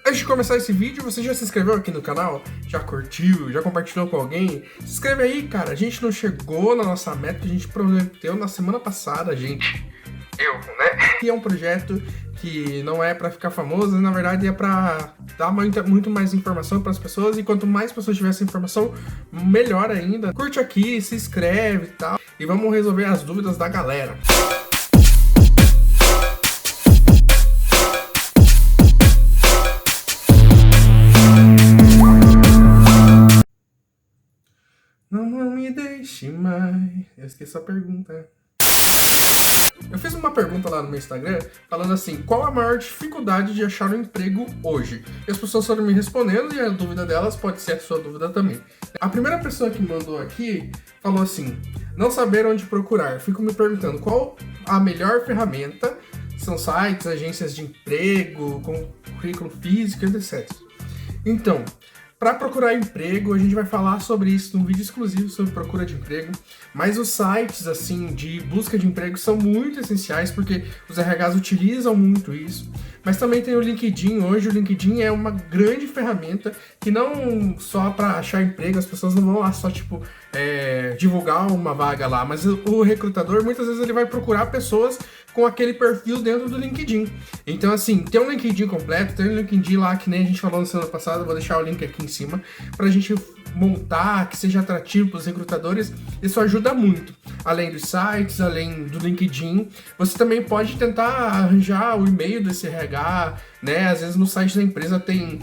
Antes de começar esse vídeo, você já se inscreveu aqui no canal? Já curtiu? Já compartilhou com alguém? Se inscreve aí, cara. A gente não chegou na nossa meta que a gente prometeu na semana passada, gente. E é um projeto que não é pra ficar famoso, na verdade é pra dar muito mais informação pras pessoas, e quanto mais pessoas tiverem essa informação, melhor ainda. Curte aqui, se inscreve e tal, e vamos resolver as dúvidas da galera. Não me deixe mais... Eu esqueci a pergunta. Eu fiz uma pergunta lá no meu Instagram, falando assim, qual a maior dificuldade de achar um emprego hoje? E as pessoas foram me respondendo, e a dúvida delas pode ser a sua dúvida também. A primeira pessoa que mandou aqui falou assim, não saber onde procurar. Fico me perguntando qual a melhor ferramenta, são sites, agências de emprego, com currículo físico, etc. Então, para procurar emprego, a gente vai falar sobre isso num vídeo exclusivo sobre procura de emprego, mas os sites assim de busca de emprego são muito essenciais porque os RHs utilizam muito isso, mas também tem o LinkedIn. Hoje o LinkedIn é uma grande ferramenta que não só para achar emprego, as pessoas não vão lá só tipo divulgar uma vaga lá, mas o recrutador muitas vezes ele vai procurar pessoas com aquele perfil dentro do LinkedIn. Então assim, tem um LinkedIn completo, tem um LinkedIn lá que nem a gente falou na semana passada, eu vou deixar o link aqui em cima, pra gente montar, que seja atrativo para os recrutadores. Isso ajuda muito. Além dos sites, além do LinkedIn, você também pode tentar arranjar o e-mail desse RH, né? Às vezes no site da empresa tem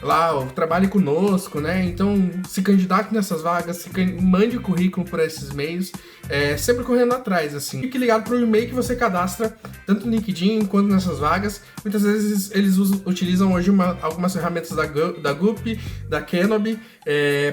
lá o trabalhe conosco, né? Então se candidate nessas vagas, mande o currículo por esses meios, sempre correndo atrás, assim. Fique ligado para o e-mail que você cadastra, tanto no LinkedIn quanto nessas vagas. Muitas vezes eles utilizam hoje algumas ferramentas da Gup, da Kenobi,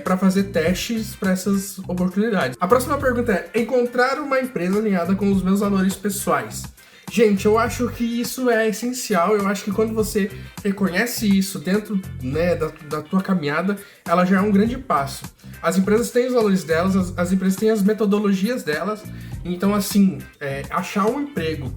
para fazer testes para essas oportunidades. A próxima pergunta é, encontrar uma empresa alinhada com os meus valores pessoais. Gente, eu acho que isso é essencial. Eu acho que quando você reconhece isso dentro, né, da tua caminhada, ela já é um grande passo. As empresas têm os valores delas, as empresas têm as metodologias delas. Então, assim, achar um emprego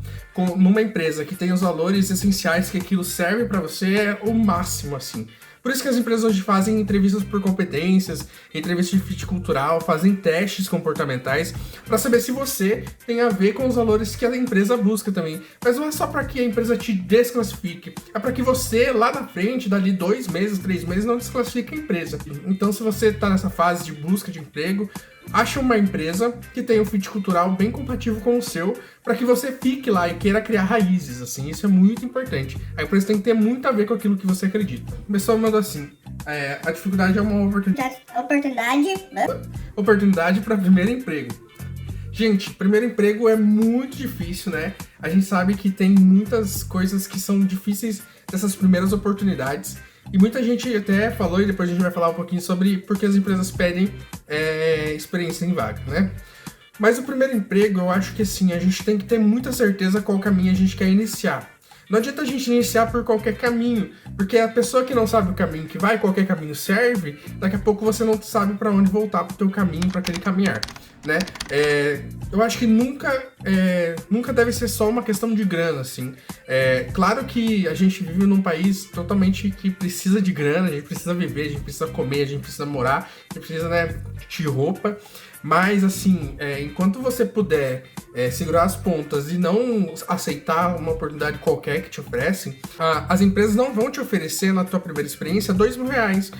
numa empresa que tem os valores essenciais, que aquilo serve para você, é o máximo, assim. Por isso que as empresas hoje fazem entrevistas por competências, entrevistas de fit cultural, fazem testes comportamentais para saber se você tem a ver com os valores que a empresa busca também. Mas não é só para que a empresa te desclassifique, é para que você lá na frente, dali 2 meses, 3 meses, não desclassifique a empresa. Então, se você está nessa fase de busca de emprego, acha uma empresa que tenha um fit cultural bem compatível com o seu, para que você fique lá e queira criar raízes, assim, isso é muito importante. A empresa tem que ter muito a ver com aquilo que você acredita. O pessoal manda assim, a dificuldade é uma oportunidade para primeiro emprego. Gente, primeiro emprego é muito difícil, né? A gente sabe que tem muitas coisas que são difíceis dessas primeiras oportunidades. E muita gente até falou, e depois a gente vai falar um pouquinho sobre por que as empresas pedem experiência em vaga, né? Mas o primeiro emprego, eu acho que assim, a gente tem que ter muita certeza qual caminho a gente quer iniciar. Não adianta a gente iniciar por qualquer caminho, porque a pessoa que não sabe o caminho que vai, qualquer caminho serve, daqui a pouco você não sabe para onde voltar pro teu caminho, para aquele caminhar, né? Eu acho que nunca deve ser só uma questão de grana, assim. Claro que a gente vive num país totalmente que precisa de grana, a gente precisa viver, a gente precisa comer, a gente precisa morar, a gente precisa, né, de roupa. Mas, assim, enquanto você puder segurar as pontas e não aceitar uma oportunidade qualquer que te oferecem, as empresas não vão te oferecer na tua primeira experiência R$2.000.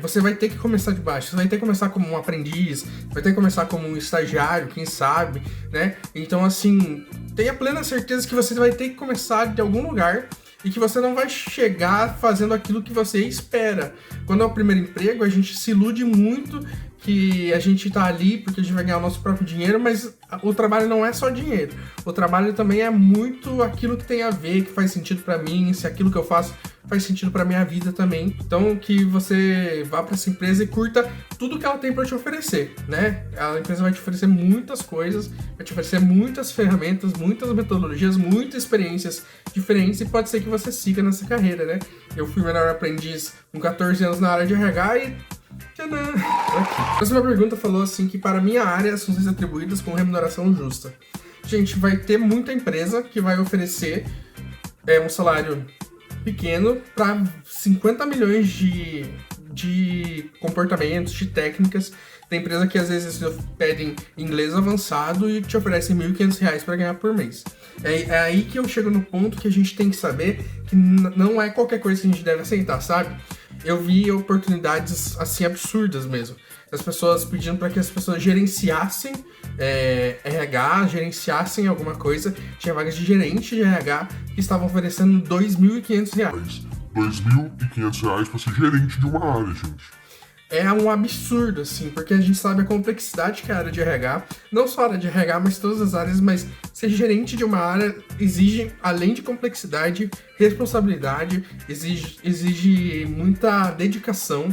Você vai ter que começar de baixo, você vai ter que começar como um aprendiz, vai ter que começar como um estagiário, quem sabe, né? Então, assim, tenha plena certeza que você vai ter que começar de algum lugar e que você não vai chegar fazendo aquilo que você espera. Quando é o primeiro emprego, a gente se ilude muito que a gente tá ali porque a gente vai ganhar o nosso próprio dinheiro, mas o trabalho não é só dinheiro. O trabalho também é muito aquilo que tem a ver, que faz sentido pra mim, se aquilo que eu faço faz sentido pra minha vida também. Então, que você vá pra essa empresa e curta tudo que ela tem pra te oferecer, né? A empresa vai te oferecer muitas coisas, vai te oferecer muitas ferramentas, muitas metodologias, muitas experiências diferentes, e pode ser que você siga nessa carreira, né? Eu fui menor aprendiz com 14 anos na área de RH e a próxima pergunta falou assim que para minha área as funções atribuídas com remuneração justa. Gente, vai ter muita empresa que vai oferecer um salário pequeno para 50 milhões de comportamentos, de técnicas. Tem empresa que às vezes pedem inglês avançado e te oferecem R$1.500 para ganhar por mês. É aí que eu chego no ponto que a gente tem que saber que não é qualquer coisa que a gente deve aceitar, sabe? Eu vi oportunidades assim absurdas mesmo. As pessoas pedindo para que as pessoas gerenciassem RH, gerenciassem alguma coisa. Tinha vagas de gerente de RH que estavam oferecendo R$2.500. R$2.500 para ser gerente de uma área, gente. É um absurdo, assim, porque a gente sabe a complexidade que é a área de RH, não só a área de RH, mas todas as áreas, mas ser gerente de uma área exige, além de complexidade, responsabilidade, exige muita dedicação,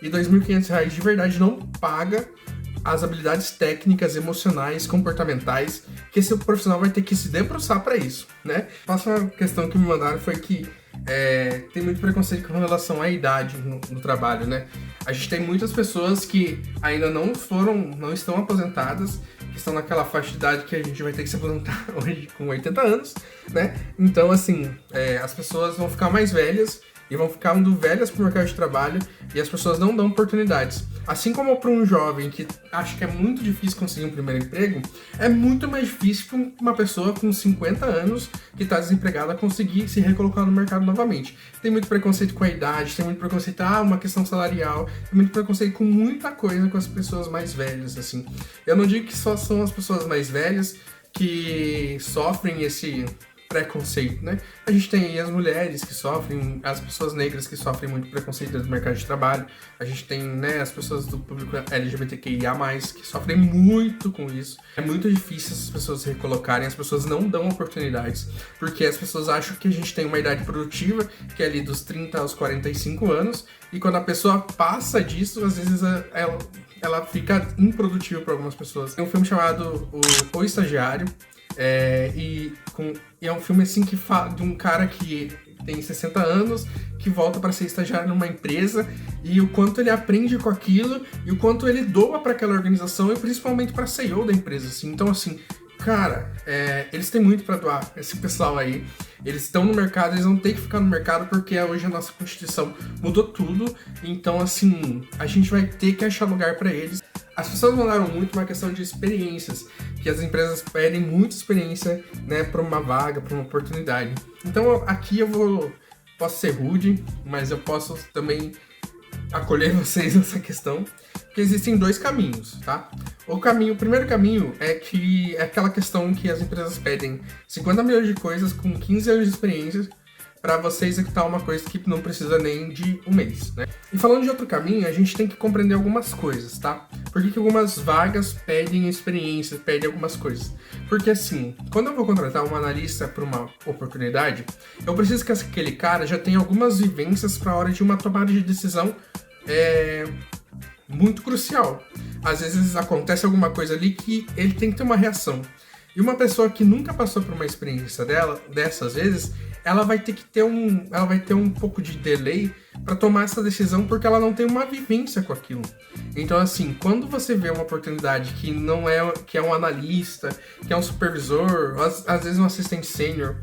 e R$2.500 de verdade não paga as habilidades técnicas, emocionais, comportamentais, que esse profissional vai ter que se debruçar para isso, né? A próxima questão que me mandaram foi que tem muito preconceito com relação à idade no trabalho, né? A gente tem muitas pessoas que ainda não estão aposentadas, que estão naquela faixa de idade que a gente vai ter que se aposentar hoje com 80 anos, né? Então, assim, as pessoas vão ficar mais velhas e vão ficando velhas para o mercado de trabalho e as pessoas não dão oportunidades. Assim como para um jovem que acha que é muito difícil conseguir um primeiro emprego, é muito mais difícil para uma pessoa com 50 anos que está desempregada conseguir se recolocar no mercado novamente. Tem muito preconceito com a idade, tem muito preconceito, uma questão salarial, tem muito preconceito com muita coisa com as pessoas mais velhas, assim. Eu não digo que só são as pessoas mais velhas que sofrem esse preconceito, né? A gente tem aí as mulheres que sofrem, as pessoas negras que sofrem muito preconceito no mercado de trabalho, a gente tem, né, as pessoas do público LGBTQIA+, que sofrem muito com isso. É muito difícil as pessoas se recolocarem, as pessoas não dão oportunidades, porque as pessoas acham que a gente tem uma idade produtiva, que é ali dos 30 aos 45 anos, e quando a pessoa passa disso, às vezes ela fica improdutiva para algumas pessoas. Tem um filme chamado O Estagiário, e é um filme assim que fala de um cara que tem 60 anos, que volta para ser estagiário numa empresa, e o quanto ele aprende com aquilo, e o quanto ele doa para aquela organização, e principalmente para CEO da empresa, assim. Então, assim, cara, eles têm muito para doar, esse pessoal aí. Eles estão no mercado, eles vão ter que ficar no mercado, porque hoje a nossa Constituição mudou tudo, então, assim, a gente vai ter que achar lugar para eles. As pessoas mandaram muito uma questão de experiências, que as empresas pedem muita experiência, né, para uma vaga, para uma oportunidade. Então aqui posso ser rude, mas eu posso também acolher vocês nessa questão, porque existem dois caminhos, tá? O primeiro caminho é aquela questão que as empresas pedem 50 milhões de coisas com 15 anos de experiência para você executar uma coisa que não precisa nem de um mês, né? E falando de outro caminho, a gente tem que compreender algumas coisas, tá? Por que algumas vagas pedem experiência, pedem algumas coisas? Porque assim, quando eu vou contratar um analista para uma oportunidade, eu preciso que aquele cara já tenha algumas vivências para a hora de uma tomada de decisão muito crucial. Às vezes acontece alguma coisa ali que ele tem que ter uma reação. E uma pessoa que nunca passou por uma experiência dessas vezes, ela vai ter um pouco de delay para tomar essa decisão, porque ela não tem uma vivência com aquilo. Então, assim, quando você vê uma oportunidade que é um analista, que é um supervisor, às vezes um assistente sênior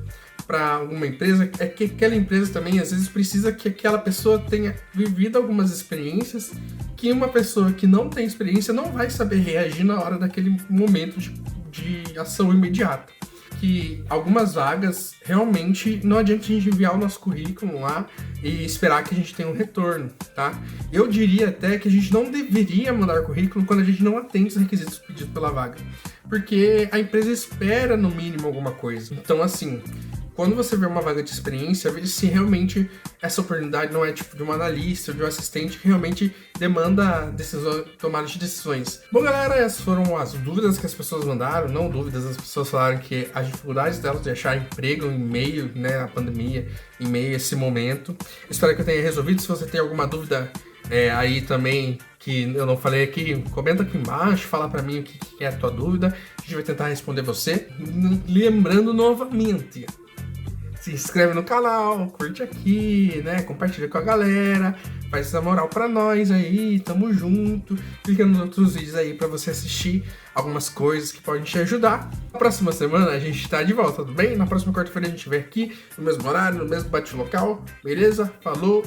para alguma empresa, é que aquela empresa também às vezes precisa que aquela pessoa tenha vivido algumas experiências que uma pessoa que não tem experiência não vai saber reagir na hora daquele momento de ação imediata. Que algumas vagas, realmente, não adianta a gente enviar o nosso currículo lá e esperar que a gente tenha um retorno, tá? Eu diria até que a gente não deveria mandar currículo quando a gente não atende os requisitos pedidos pela vaga, porque a empresa espera, no mínimo, alguma coisa. Então, assim, quando você vê uma vaga de experiência, veja se realmente essa oportunidade não é tipo de um analista ou de um assistente que realmente demanda tomada de decisões. Bom, galera, essas foram as dúvidas que as pessoas mandaram. Não dúvidas, as pessoas falaram que as dificuldades delas de achar emprego em meio, né, à pandemia, em meio a esse momento. Espero que eu tenha resolvido. Se você tem alguma dúvida aí também que eu não falei aqui, comenta aqui embaixo, fala pra mim o que é a tua dúvida. A gente vai tentar responder você. Lembrando novamente, se inscreve no canal, curte aqui, né? Compartilha com a galera, faz essa moral pra nós aí, tamo junto. Clica nos outros vídeos aí pra você assistir algumas coisas que podem te ajudar. Na próxima semana a gente tá de volta, tudo bem? Na próxima quarta-feira a gente vem aqui, no mesmo horário, no mesmo bate-local, beleza? Falou!